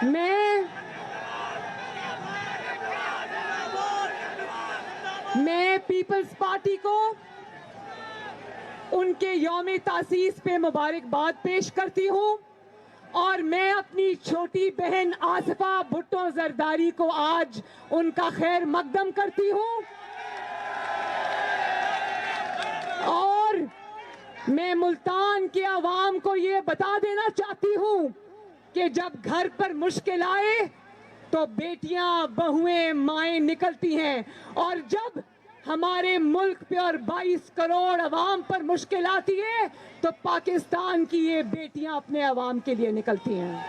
मैं peoples party को उनके यौम तासीस पे मुबारकबाद पेश करती हूं और मैं अपनी छोटी बहन आसिफा भुट्टो जरदारी को आज उनका खैर मकदम करती हूं और मैं मुल्तान के अवाम को ये बता देना चाहती हूं कि जब घर पर मुश्किल आए तो बेटियां बहुएं माएं निकलती हैं और जब हमारे मुल्क पे और 22 करोड़ अवाम पर मुश्किल आती है तो पाकिस्तान की ये बेटियां अपने अवाम के लिए निकलती हैं।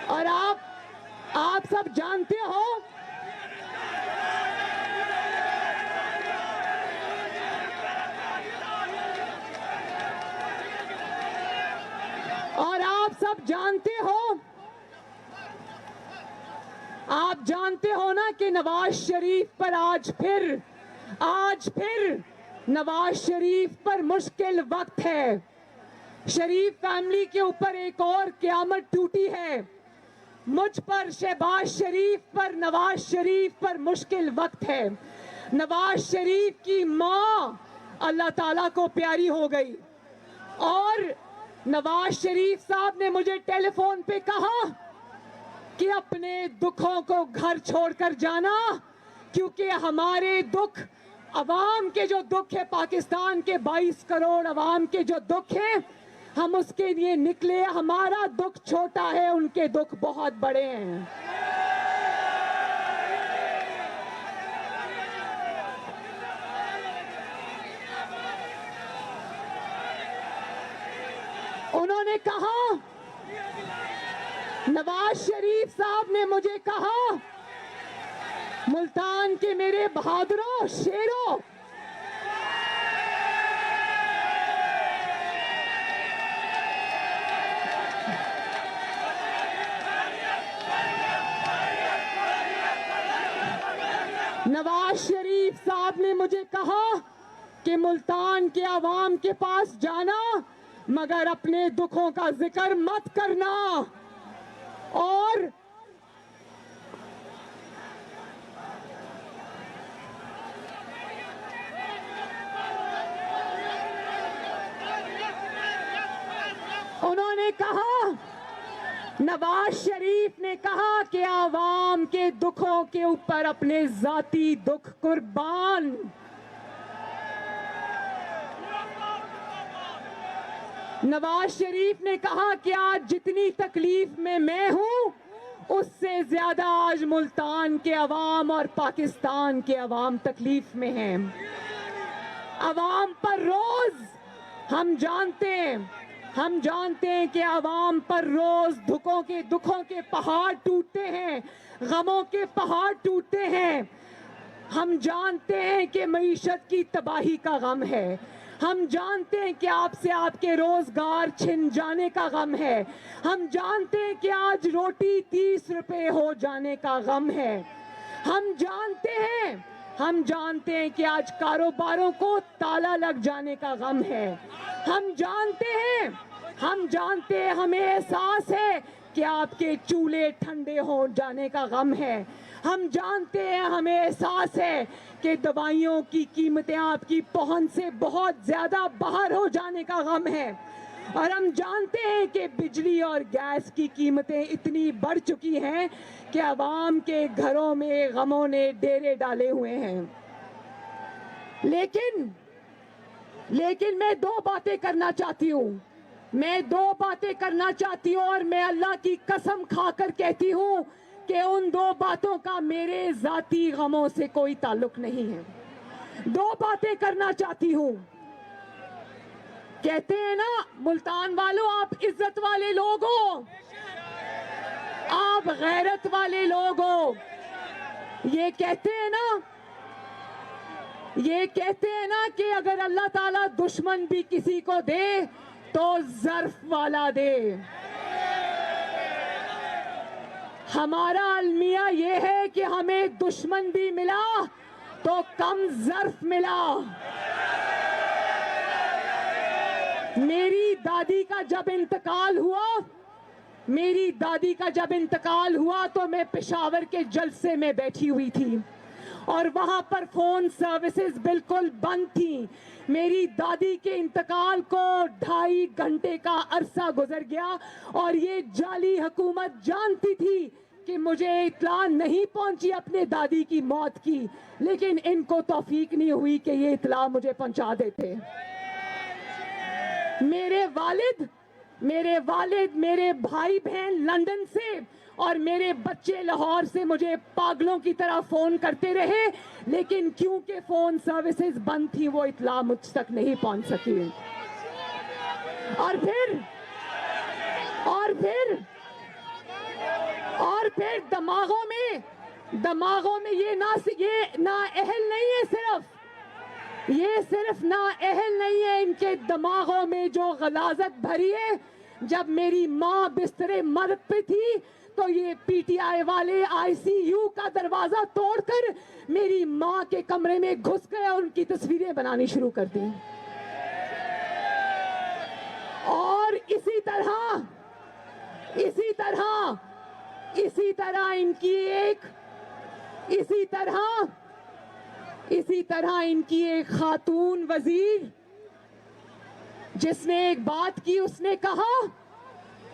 और आप सब जानते हो आप जानते हो ना कि नवाज शरीफ पर आज फिर नवाज शरीफ पर मुश्किल वक्त है। शरीफ फैमिली के ऊपर एक और क़यामत टूटी है। मुझ पर, शहबाज शरीफ पर, नवाज शरीफ पर मुश्किल वक्त है। नवाज शरीफ की माँ अल्लाह ताला को प्यारी हो गई और नवाज शरीफ साहब ने मुझे टेलीफोन पे कहा कि अपने दुखों को घर छोड़कर जाना, क्योंकि हमारे दुख, अवाम के जो दुख है, पाकिस्तान के 22 करोड़ अवाम के जो दुख है, हम उसके लिए निकले। हमारा दुख छोटा है, उनके दुख बहुत बड़े हैं। उन्होंने कहा, नवाज शरीफ साहब ने मुझे कहा, मुल्तान के मेरे बहादुरों, शेरों, नवाज शरीफ साहब ने मुझे कहा कि मुल्तान के अवाम के पास जाना मगर अपने दुखों का जिक्र मत करना। और उन्होंने कहा, नवाज शरीफ ने कहा कि आवाम के दुखों के ऊपर अपने जाती दुख कुर्बान। नवाज शरीफ ने कहा कि आज जितनी तकलीफ में मैं हूं, उससे ज्यादा आज मुल्तान के अवाम और पाकिस्तान के अवाम तकलीफ में हैं। अवाम पर रोज हम जानते हैं कि अवाम पर रोज दुखों के पहाड़ टूटते हैं, गमों के पहाड़ टूटते हैं। हम जानते हैं कि मईशत की तबाही का गम है। हम जानते हैं कि आपसे आपके रोजगार छिन जाने का गम है। हम जानते हैं कि आज रोटी 30 रुपए हो जाने का गम है। हम जानते हैं कि आज कारोबारों को ताला लग जाने का गम है। हम जानते हैं, हमें एहसास है कि आपके चूल्हे ठंडे हो जाने का गम है। हम जानते हैं, हमें एहसास है कि दवाइयों की कीमतें आपकी पहुंच से बहुत ज्यादा बाहर हो जाने का गम है। और हम जानते हैं कि बिजली और गैस की कीमतें इतनी बढ़ चुकी हैं कि अवाम के घरों में गमों ने डेरे डाले हुए हैं। लेकिन मैं दो बातें करना चाहती हूँ और मैं अल्लाह की कसम खाकर कहती हूँ कि उन दो बातों का मेरे जाती गमों से कोई ताल्लुक नहीं है। दो बातें करना चाहती हूँ। कहते हैं ना मुल्तान वालों, आप इज्जत वाले लोग हो, आप गैरत वाले लोग हो। ये कहते हैं ना कि अगर अल्लाह ताला दुश्मन भी किसी को दे तो ज़र्फ वाला दे। हमारा अलमिया ये है कि हमें दुश्मन भी मिला तो कम ज़र्फ मिला। मेरी दादी का जब इंतकाल हुआ तो मैं पेशावर के जलसे में बैठी हुई थी और वहां पर फोन सर्विसेज बिल्कुल बंद थी। मेरी दादी के इंतकाल को 2.5 घंटे का अरसा गुजर गया और ये जाली हुकूमत जानती थी कि मुझे इत्तला नहीं पहुंची अपने दादी की मौत की, लेकिन इनको तौफीक नहीं हुई कि ये इत्तला मुझे पहुंचा देते। मेरे वालिद, मेरे भाई बहन लंदन से और मेरे बच्चे लाहौर से मुझे पागलों की तरह फोन करते रहे, लेकिन क्योंकि फोन सर्विसेज बंद थी वो इत्तला मुझ तक नहीं पहुंच सकी। और फिर दिमागों में ये ना अहल नहीं है, सिर्फ ना अहल नहीं है, इनके दिमागों में जो गलाजत भरी है। जब मेरी माँ बिस्तरे मर्द पे थी तो ये पीटीआई वाले आईसीयू का दरवाजा तोड़कर मेरी माँ के कमरे में घुस गए और उनकी तस्वीरें बनानी शुरू कर दी। और इसी तरह इनकी एक खातून वजीर जिसने एक बात की, उसने कहा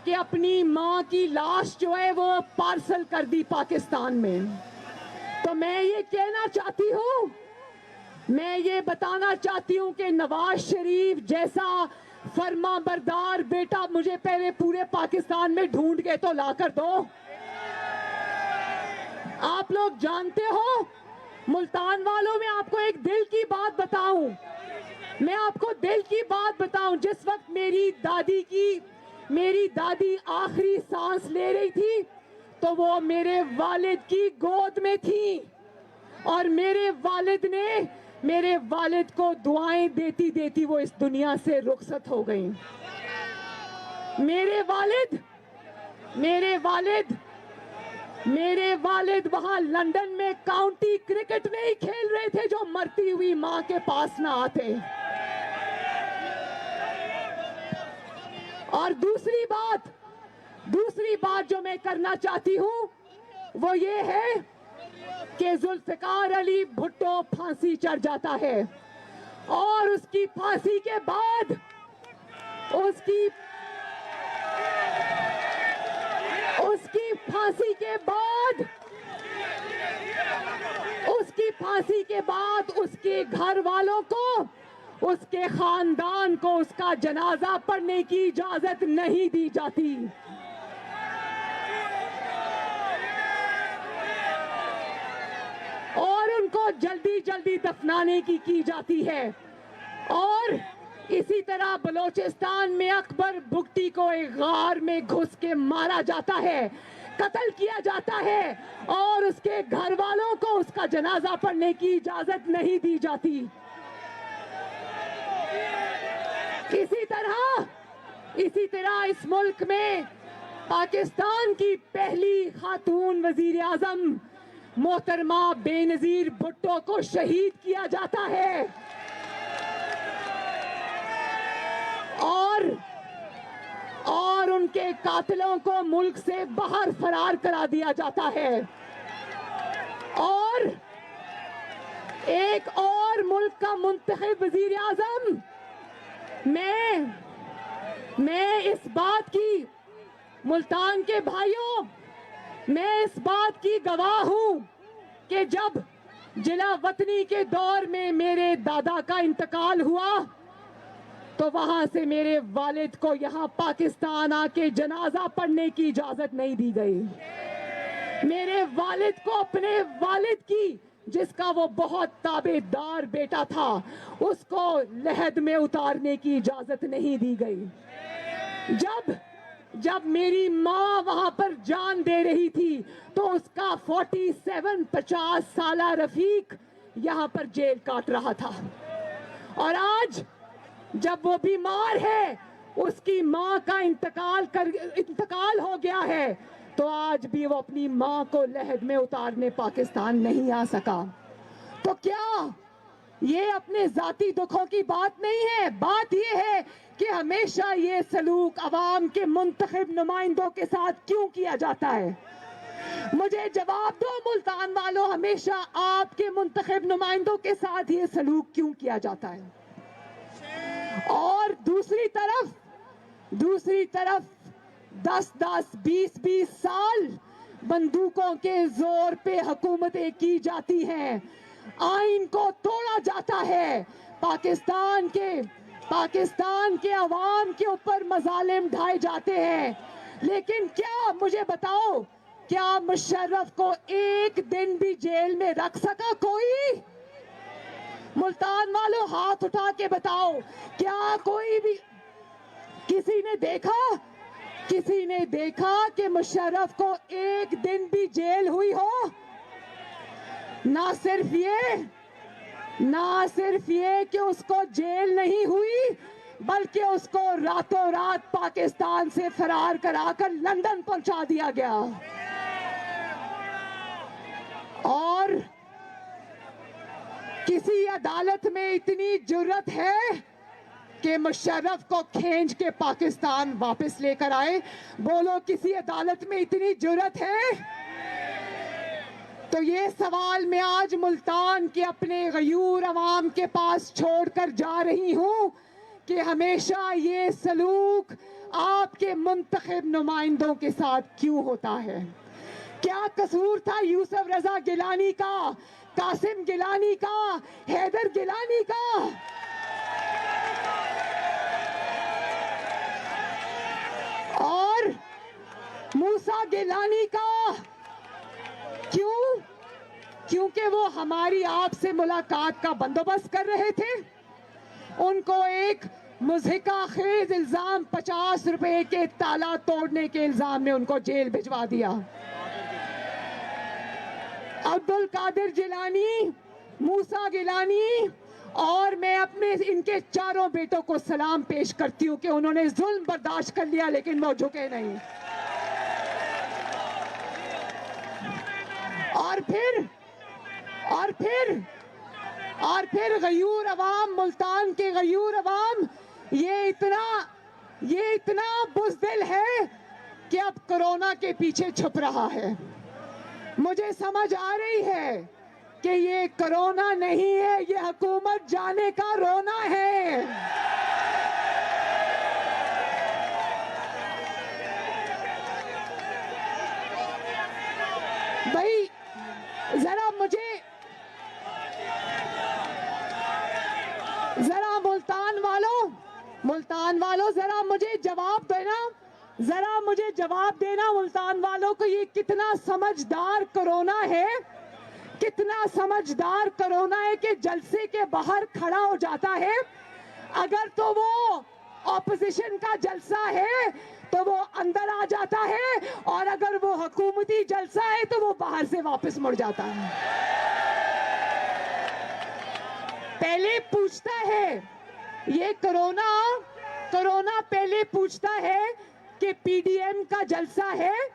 कि अपनी माँ की लाश जो है वो पार्सल कर दी पाकिस्तान में। तो मैं ये कहना चाहती हूँ, मैं ये बताना चाहती हूँ कि नवाज शरीफ जैसा फर्मा बरदार बेटा मुझे पहले पूरे पाकिस्तान में ढूंढ के तो ला कर दो। आप लोग जानते हो, मुल्तान वालों में आपको एक दिल की बात बताऊं, जिस वक्त मेरी दादी आखिरी सांस ले रही थी तो वो मेरे वालिद की गोद में थी और मेरे वालिद को दुआएं देती देती वो इस दुनिया से रुखसत हो गई। मेरे वालिद वहां लंदन में काउंटी क्रिकेट नहीं खेल रहे थे जो मरती हुई मां के पास ना आते। और दूसरी बात जो मैं करना चाहती हूं वो ये है कि जुल्फिकार अली भुट्टो फांसी चढ़ जाता है और उसकी फांसी के बाद उसके घर वालों को, उसके खानदान को उसका जनाजा पढ़ने की इजाजत नहीं दी जाती। और उनको जल्दी जल्दी दफनाने की जाती है। और इसी तरह बलोचिस्तान में अकबर बुगटी को एक गार में घुस के मारा जाता है, कत्ल किया जाता है और उसके घर वालों को उसका जनाजा पढ़ने की इजाजत नहीं दी जाती। इसी तरह इस मुल्क में पाकिस्तान की पहली खातून वजीर आजम मोहतरमा बेनजीर भुट्टो को शहीद किया जाता है और उनके कातिलों को मुल्क से बाहर फरार करा दिया जाता है। और एक और मुल्क का मुंतखब वजीर आजम, मैं इस बात की, मुल्तान के भाइयों, मैं इस बात की गवाह हूं कि जब जिला वतनी के दौर में मेरे दादा का इंतकाल हुआ तो वहां से मेरे वालिद को यहां पाकिस्तान आके जनाजा पढ़ने की इजाजत नहीं दी गई। मेरे वालिद को अपने वालिद की, जिसका वो बहुत ताबेदार बेटा था, उसको लहद में उतारने की इजाजत नहीं दी गई। जब मेरी माँ वहां पर जान दे रही थी तो उसका 50 साला रफीक यहाँ पर जेल काट रहा था। और आज जब वो बीमार है, उसकी माँ का इंतकाल हो गया है, तो आज भी वो अपनी माँ को लहद में उतारने पाकिस्तान नहीं आ सका। तो क्या ये अपने जाती दुखों की बात नहीं है? बात ये है कि हमेशा ये सलूक अवाम के मुंतखब नुमाइंदों के साथ क्यों किया जाता है? मुझे जवाब दो मुल्तान वालों, हमेशा आपके मुंतखब नुमाइंदों के साथ ये सलूक क्यों किया जाता है? और दूसरी तरफ 10-10, 20-20 साल बंदूकों के जोर पे हुकूमतें की जाती हैं, आइन को तोड़ा जाता है, पाकिस्तान के अवाम के ऊपर मजालिम ढाए जाते हैं। लेकिन क्या मुझे बताओ, क्या मुशर्रफ को एक दिन भी जेल में रख सका कोई? मुल्तान वालों हाथ उठा के बताओ, क्या कोई भी किसी ने देखा कि मुशर्रफ को एक दिन भी जेल हुई हो? ना सिर्फ ये कि उसको जेल नहीं हुई, बल्कि उसको रातों रात पाकिस्तान से फरार कराकर लंदन पहुंचा दिया गया। और किसी अदालत में इतनी जुर्रत है कि मुशर्रफ को खींच के पाकिस्तान वापस लेकर आए? बोलो, किसी अदालत में इतनी जुर्रत है? तो ये सवाल मैं आज मुल्तान के अपने गयूर अवाम के पास छोड़कर जा रही हूं कि हमेशा ये सलूक आपके मुंतखब नुमाइंदों के साथ क्यों होता है? क्या कसूर था यूसुफ रजा गिलानी का, कासिम गिलानी का, हैदर गिलानी का? और मूसा गिलानी का? क्यों? क्योंकि वो हमारी आपसे मुलाकात का बंदोबस्त कर रहे थे। उनको एक मुज़हिका खेज इल्जाम 50 रुपए के ताला तोड़ने के इल्जाम में उनको जेल भिजवा दिया। अब्दुल कादिर जिलानी, मूसा गिलानी और मैं अपने इनके चारों बेटों को सलाम पेश करती हूं कि उन्होंने जुल्म बर्दाश्त कर लिया, लेकिन वो झुके नहीं। और फिर गयूर अवाम, मुल्तान के गयूर अवाम ये इतना बुज़दिल है कि अब कोरोना के पीछे छुप रहा है। मुझे समझ आ रही है कि ये कोरोना नहीं है, ये हुकूमत जाने का रोना है। भाई जरा मुल्तान वालों जरा मुझे जवाब देना मुल्तान वालों को, ये कितना समझदार कोरोना है, कितना समझदार कोरोना है कि जलसे के बाहर खड़ा हो जाता है। अगर तो वो ऑपोजिशन का जलसा है तो वो अंदर आ जाता है, और अगर वो हुकूमती जलसा है तो वो बाहर से वापस मुड़ जाता है। पहले पूछता है ये कोरोना पहले पूछता है कि पीडीएम का जलसा है,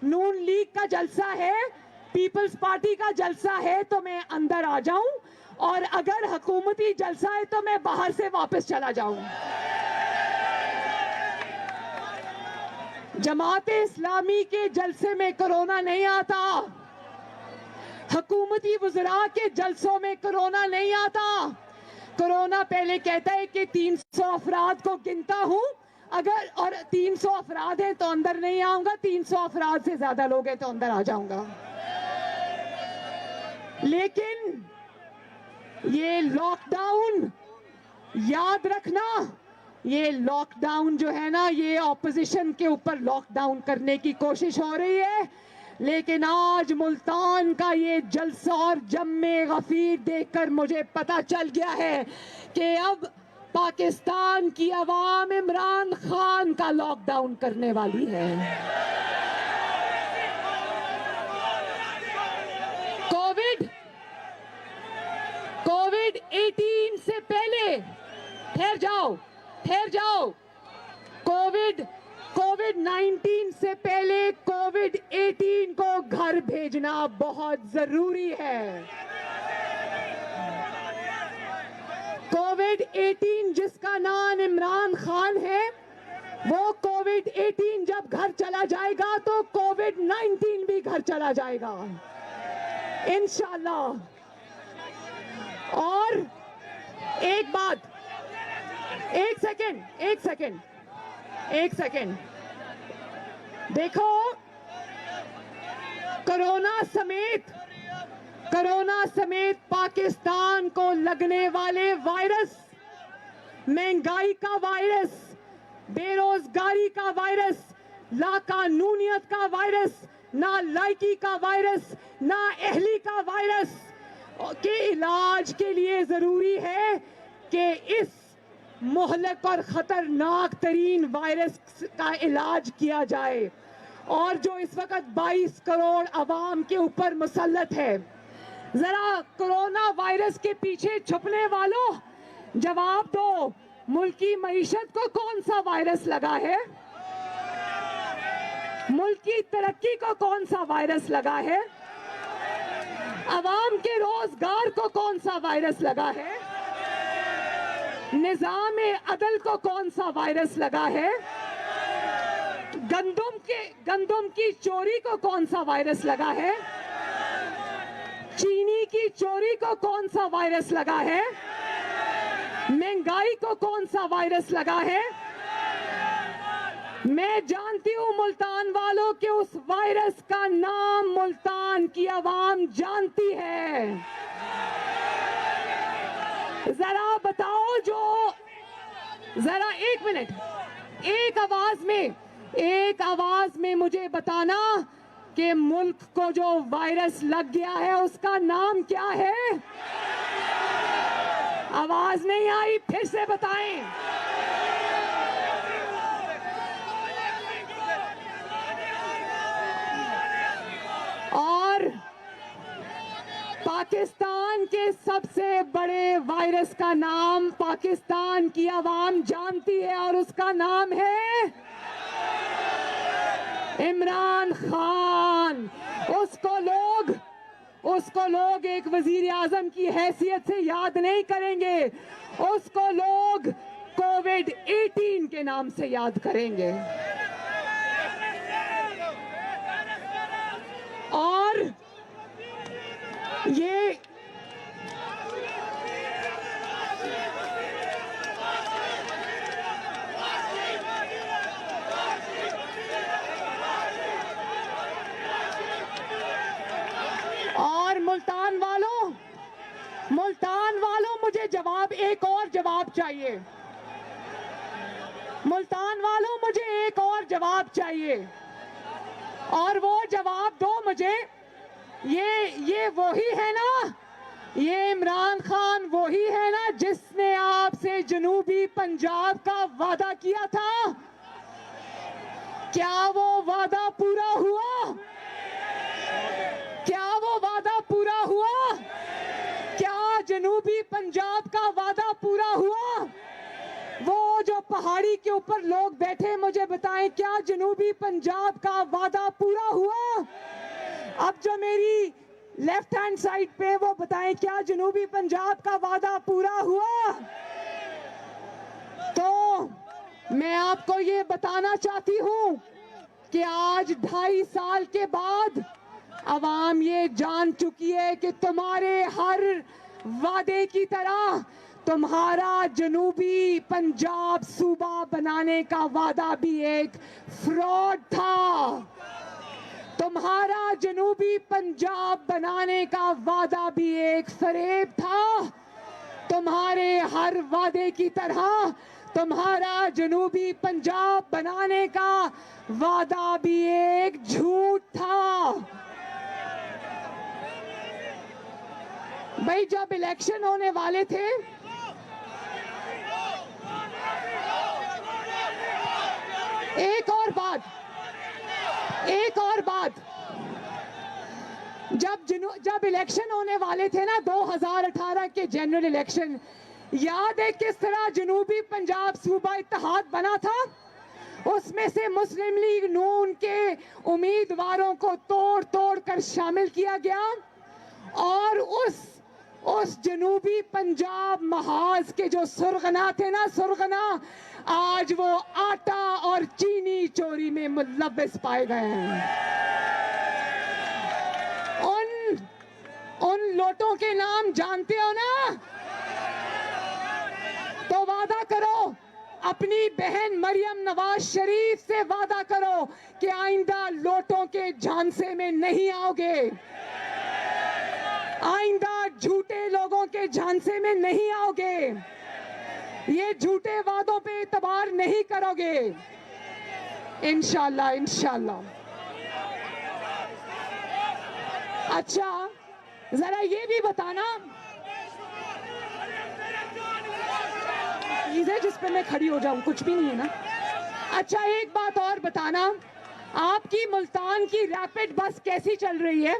नून लीग का जलसा है, पीपल्स पार्टी का जलसा है तो मैं अंदर आ जाऊं, और अगर हुकूमती जलसा है तो मैं बाहर से वापस चला जाऊं। जमाते इस्लामी के जलसे में कोरोना नहीं आता, हुकूमती वज़रा के जलसों में कोरोना नहीं आता। कोरोना पहले कहता है कि 300 अफराद को गिनता हूं, अगर और 300 अफराद हैं तो अंदर नहीं आऊंगा, 300 अफराद से ज्यादा लोग हैं तो अंदर आ जाऊंगा। लेकिन ये लॉकडाउन, याद रखना, ये लॉकडाउन जो है ना, ये ऑपोजिशन के ऊपर लॉकडाउन करने की कोशिश हो रही है। लेकिन आज मुल्तान का ये जलसा और जम्मे गफीर देखकर मुझे पता चल गया है कि अब पाकिस्तान की अवाम इमरान खान का लॉकडाउन करने वाली है। कोविड 18 से पहले, ठहर जाओ, कोविड 19 से पहले कोविड 18 को घर भेजना बहुत जरूरी है। कोविड-18 जिसका नाम इमरान खान है, वो कोविड-18 जब घर चला जाएगा तो कोविड-19 भी घर चला जाएगा इंशाल्लाह। और एक बात, एक सेकेंड, देखो, कोरोना समेत पाकिस्तान को लगने वाले वायरस, महंगाई का वायरस, बेरोजगारी का वायरस, लाकानूनियत का वायरस, ना लायकी का वायरस, ना अहली का वायरस के इलाज के लिए जरूरी है कि इस मुहलक और खतरनाक तरीन वायरस का इलाज किया जाए। और जो इस वक्त 22 करोड़ अवाम के ऊपर मुसल्लत है, जरा कोरोना वायरस के पीछे छुपने वालों जवाब दो, मुल्क की मईशत को कौन सा वायरस लगा है? मुल्क की तरक्की को कौन सा वायरस लगा है? अवाम के रोजगार को कौन सा वायरस लगा है? निजाम अदल को कौन सा वायरस लगा है? गंदम की चोरी को कौन सा वायरस लगा है? चीनी की चोरी को कौन सा वायरस लगा है? महंगाई को कौन सा वायरस लगा है? मैं जानती हूं मुल्तान वालों के उस वायरस का नाम मुल्तान की आवाम जानती है। जरा बताओ, जरा एक मिनट, एक आवाज में मुझे बताना कि मुल्क को जो वायरस लग गया है उसका नाम क्या है? आवाज नहीं आई, फिर से बताएं। और पाकिस्तान के सबसे बड़े वायरस का नाम पाकिस्तान की आवाम जानती है और उसका नाम है इमरान खान। उसको लोग एक वजीर आजम की हैसियत से याद नहीं करेंगे, उसको लोग कोविड-18 के नाम से याद करेंगे। और ये मुल्तान वालों मुझे एक और जवाब चाहिए। मुल्तान वालों मुझे एक और जवाब चाहिए, और वो जवाब दो मुझे। ये वही है ना, ये इमरान खान वही है ना जिसने आपसे जनूबी पंजाब का वादा किया था? क्या वो वादा पूरा हुआ? क्या वो वादा पूरा हुआ? क्या जनूबी पंजाब का वादा पूरा हुआ? वो जो पहाड़ी के ऊपर लोग बैठे, मुझे बताएं, क्या जनूबी पंजाब का वादा पूरा हुआ? अब जो मेरी लेफ्ट हैंड साइड पे, वो बताएं, क्या जनूबी पंजाब का वादा पूरा हुआ? तो मैं आपको ये बताना चाहती हूं कि आज 2.5 साल के बाद अवाम ये जान चुकी है कि तुम्हारे हर वादे की तरह तुम्हारा जनूबी पंजाब सूबा बनाने का वादा भी एक फ्रॉड था। तुम्हारा जनूबी पंजाब बनाने का वादा भी एक फरेब था। तुम्हारे हर वादे की तरह तुम्हारा जनूबी पंजाब बनाने का वादा भी एक झूठ था। भाई, जब इलेक्शन होने वाले थे, एक और बात, जब इलेक्शन होने वाले थे ना 2018 के जनरल इलेक्शन, याद है किस तरह जनूबी पंजाब सूबा इत्तेहाद बना था? उसमें से मुस्लिम लीग नून के उम्मीदवारों को तोड़ कर शामिल किया गया, और उस जनूबी पंजाब महाज के जो सुरगना थे ना, सुरगना, आज वो आटा और चीनी चोरी में मुलव्वस पाए गए हैं। उन लोटों के नाम जानते हो ना? तो वादा करो, अपनी बहन मरियम नवाज शरीफ से वादा करो कि आइंदा लोटों के झांसे में नहीं आओगे, आइंदा झूठे लोगों के झांसे में नहीं आओगे, ये झूठे वादों पे एतबार नहीं करोगे, इंशाल्लाह इंशाल्लाह। अच्छा, जरा ये भी बताना, चीज़ जिस पे मैं खड़ी हो जाऊं, कुछ भी नहीं है ना। अच्छा, एक बात और बताना, आपकी मुल्तान की रैपिड बस कैसी चल रही है?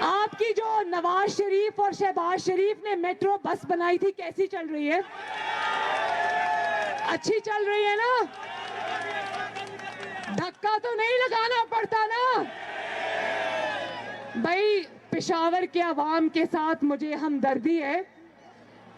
आपकी जो नवाज शरीफ और शहबाज शरीफ ने मेट्रो बस बनाई थी, कैसी चल रही है? अच्छी चल रही है ना? धक्का तो नहीं लगाना पड़ता ना? भाई, पेशावर के अवाम के साथ मुझे हमदर्दी है।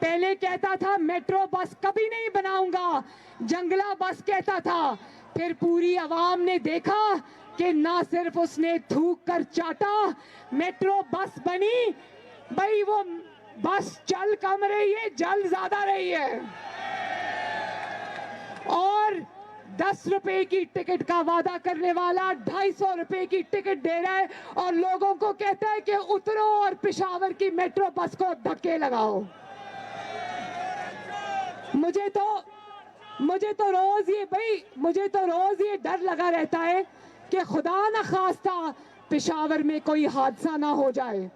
पहले कहता था मेट्रो बस कभी नहीं बनाऊंगा, जंगला बस कहता था, फिर पूरी अवाम ने देखा कि ना सिर्फ उसने थूक कर चाटा, मेट्रो बस बनी। भाई, वो बस चल कम रही है, जल ज्यादा रही है। और 10 रुपए की टिकट का वादा करने वाला 250 रुपए की टिकट दे रहा है और लोगों को कहता है कि उतरो और पेशावर की मेट्रो बस को धक्के लगाओ। मुझे तो रोज ये डर लगा रहता है कि खुदा न खास्ता पेशावर में कोई हादसा ना हो जाए।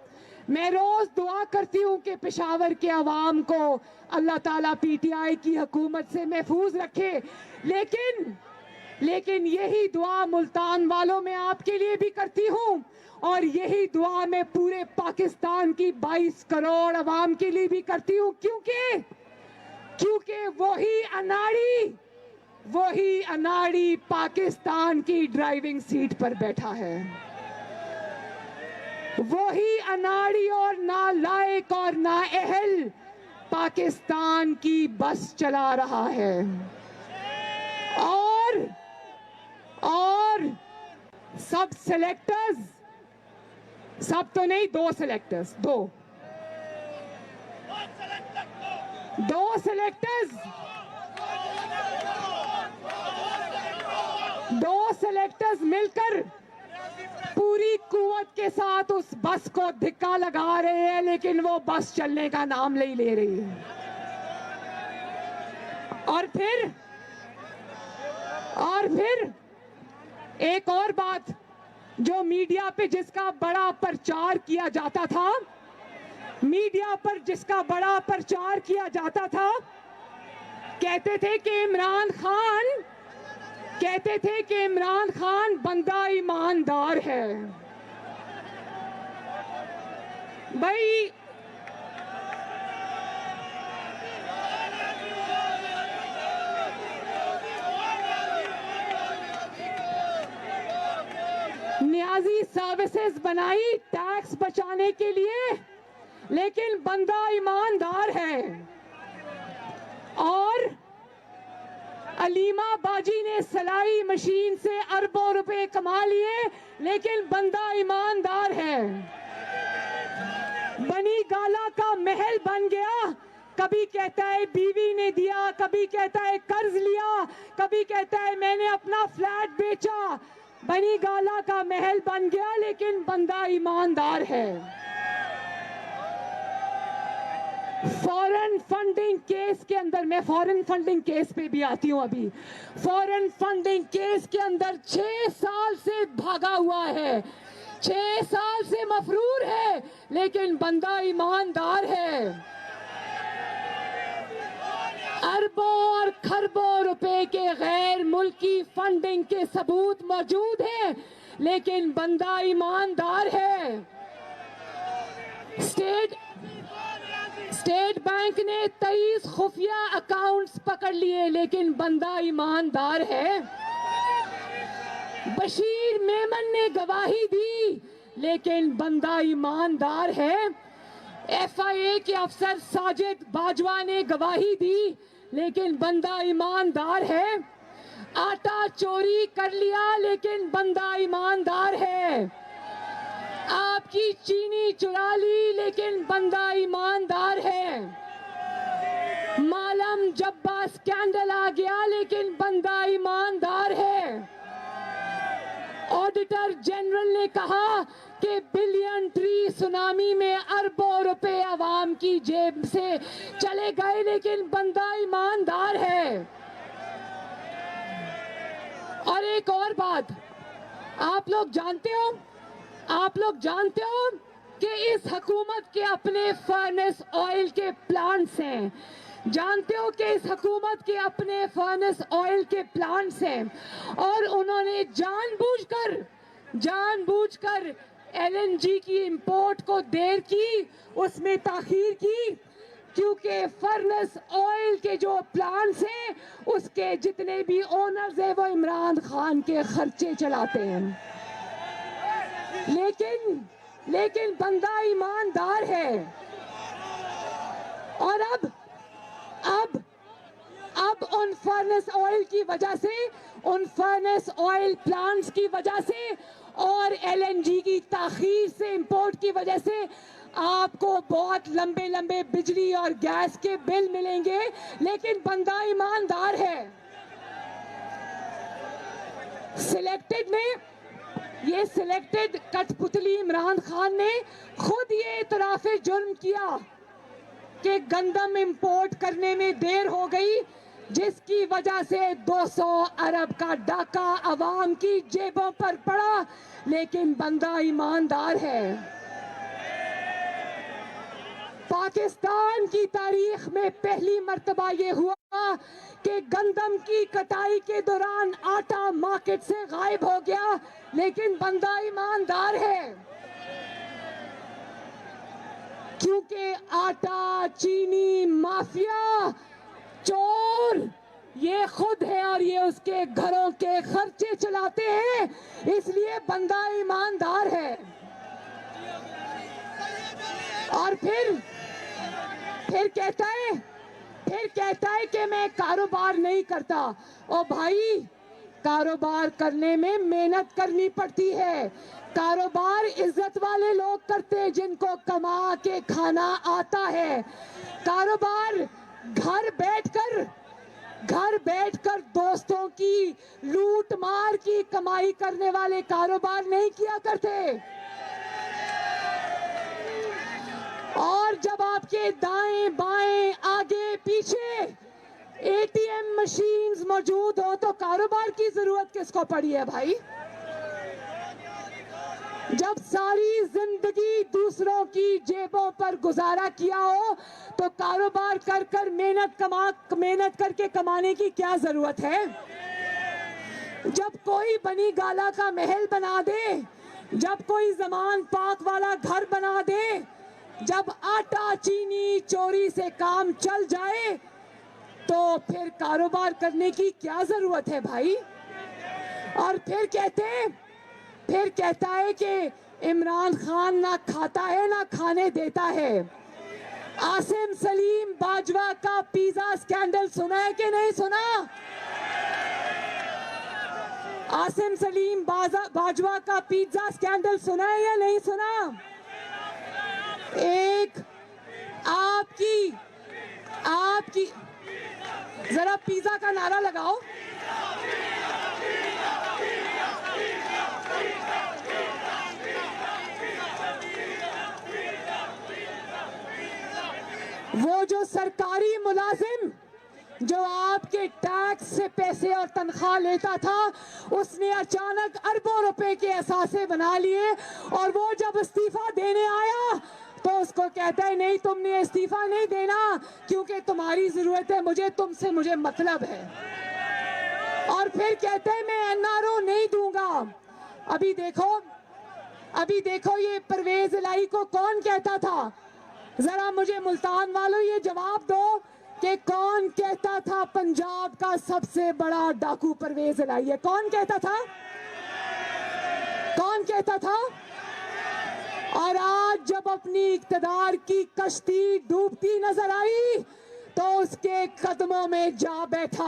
मैं रोज दुआ करती हूँ कि पेशावर के अवाम को अल्लाह ताला पीटीआई की हुकूमत से महफूज रखे, लेकिन यही दुआ मुल्तान वालों में आपके लिए भी करती हूँ, और यही दुआ मैं पूरे पाकिस्तान की 22 करोड़ अवाम के लिए भी करती हूँ, क्योंकि वही अनाड़ी पाकिस्तान की ड्राइविंग सीट पर बैठा है। वही अनाड़ी और नालायक और नाअहल पाकिस्तान की बस चला रहा है। और सब सिलेक्टर्स, सब तो नहीं, दो सिलेक्टर्स मिलकर पूरी कुव्वत के साथ उस बस को धिक्का लगा रहे हैं, लेकिन वो बस चलने का नाम नहीं ले रही है। और फिर एक और बात, जो मीडिया पे जिसका बड़ा प्रचार किया जाता था, कहते थे कि इमरान खान बंदा ईमानदार है। भाई, नियाजी सर्विसेज बनाई टैक्स बचाने के लिए, लेकिन बंदा ईमानदार है। और अलीमा बाजी ने सिलाई मशीन से अरबों रुपए कमा लिए, लेकिन बंदा ईमानदार है। बनी गाला का महल बन गया, कभी कहता है बीवी ने दिया, कभी कहता है कर्ज लिया, कभी कहता है मैंने अपना फ्लैट बेचा। बनी गाला का महल बन गया, लेकिन बंदा ईमानदार है। फॉरेन फंडिंग केस के अंदर, मैं फॉरेन फंडिंग केस पे भी आती हूं अभी। फॉरेन फंडिंग केस के अंदर 6 साल से भागा हुआ है, 6 साल से मफरूर है, लेकिन बंदा ईमानदार है। अरबों और खरबों रुपए के गैर मुल्की फंडिंग के सबूत मौजूद हैं, लेकिन बंदा ईमानदार है। स्टेट बैंक ने 23 खुफिया अकाउंट्स पकड़ लिए, लेकिन बंदा ईमानदार है। बशीर मेमन ने गवाही दी, लेकिन बंदा ईमानदार है। एफआईए के अफसर साजिद बाजवा ने गवाही दी, लेकिन बंदा ईमानदार है। आटा चोरी कर लिया, लेकिन बंदा ईमानदार है। आपकी चीनी चुरा ली, लेकिन बंदा ईमानदार है। मालम जब्बा स्कैंडल आ गया, लेकिन बंदा ईमानदार है। ऑडिटर जनरल ने कहा कि बिलियन ट्री सुनामी में अरबों रुपए आवाम की जेब से चले गए, लेकिन बंदा ईमानदार है। और एक और बात, आप लोग जानते हो कि इस हुकूमत के अपने फर्नेस ऑयल के प्लांट्स हैं। जानते हो कि इस हुकूमत के अपने फर्नेस ऑयल के प्लांट्स हैं और उन्होंने जानबूझकर एलएनजी की इंपोर्ट को देर की, उसमें ताखीर की, क्योंकि फर्नेस ऑयल के जो प्लांट्स हैं उसके जितने भी ओनर्स हैं वो इमरान खान के खर्चे चलाते हैं। लेकिन बंदा ईमानदार है। और अब उन फर्नेस ऑयल की वजह से, उन फर्नेस ऑयल प्लांट्स की वजह से और एलएनजी की ताखीर से, इंपोर्ट की वजह से आपको बहुत लंबे बिजली और गैस के बिल मिलेंगे, लेकिन बंदा ईमानदार है। सिलेक्टेड कठपुतली इमरान खान ने खुद ये इतराफ़े जुर्म किया कि गंदम इंपोर्ट करने में देर हो गई, जिसकी वजह से 200 अरब का डाका अवाम की जेबों पर पड़ा, लेकिन बंदा ईमानदार है। पाकिस्तान की तारीख में पहली मर्तबा ये हुआ कि गंदम की कटाई के दौरान आटा मार्केट से गायब हो गया, लेकिन बंदा ईमानदार है। क्योंकि आटा चीनी माफिया चोर ये खुद है और ये उसके घरों के खर्चे चलाते हैं, इसलिए बंदा ईमानदार है। और फिर कहता है कि मैं कारोबार नहीं करता। ओ भाई, कारोबार करने में मेहनत करनी पड़ती है। कारोबार इज्जत वाले लोग करते हैं जिनको कमा के खाना आता है। कारोबार घर बैठकर दोस्तों की लूट मार की कमाई करने वाले कारोबार नहीं किया करते। और जब आपके दाएं बाएं आगे पीछे एटीएम मशीन्स मौजूद हो तो कारोबार की जरूरत किसको पड़ी है भाई? जब सारी जिंदगी दूसरों की जेबों पर गुजारा किया हो तो कारोबार कर मेहनत करके कमाने की क्या जरूरत है? जब कोई बनी गाला का महल बना दे, जब कोई जमान पाक वाला घर बना दे, जब आटा चीनी चोरी से काम चल जाए तो फिर कारोबार करने की क्या जरूरत है भाई? और फिर कहता है कि इमरान खान ना खाता है ना खाने देता है। आसिम सलीम बाजवा का पिज्जा स्कैंडल सुना है कि नहीं सुना? आसिम सलीम बाजवा का पिज्जा स्कैंडल सुना है या नहीं सुना? एक आपकी जरा पिज्जा का नारा लगाओ। वो जो सरकारी मुलाजिम जो आपके टैक्स से पैसे और तनख्वाह लेता था, उसने अचानक अरबों रुपए के असासे बना लिए और वो जब इस्तीफा देने आया तो उसको कहता है नहीं, तुमने इस्तीफा नहीं देना क्योंकि तुम्हारी जरूरत है मुझे मतलब है। और फिर कहते हैं मैं एनआरओ नहीं दूंगा। अभी देखो ये परवेज इलाही को कौन कहता था? जरा मुझे मुल्तान वालों ये जवाब दो कि कौन कहता था पंजाब का सबसे बड़ा डाकू परवेज इलाही है? कौन कहता था? और आज जब अपनी इक्तदार की कश्ती डूबती नजर आई तो उसके कदमों में जा बैठा।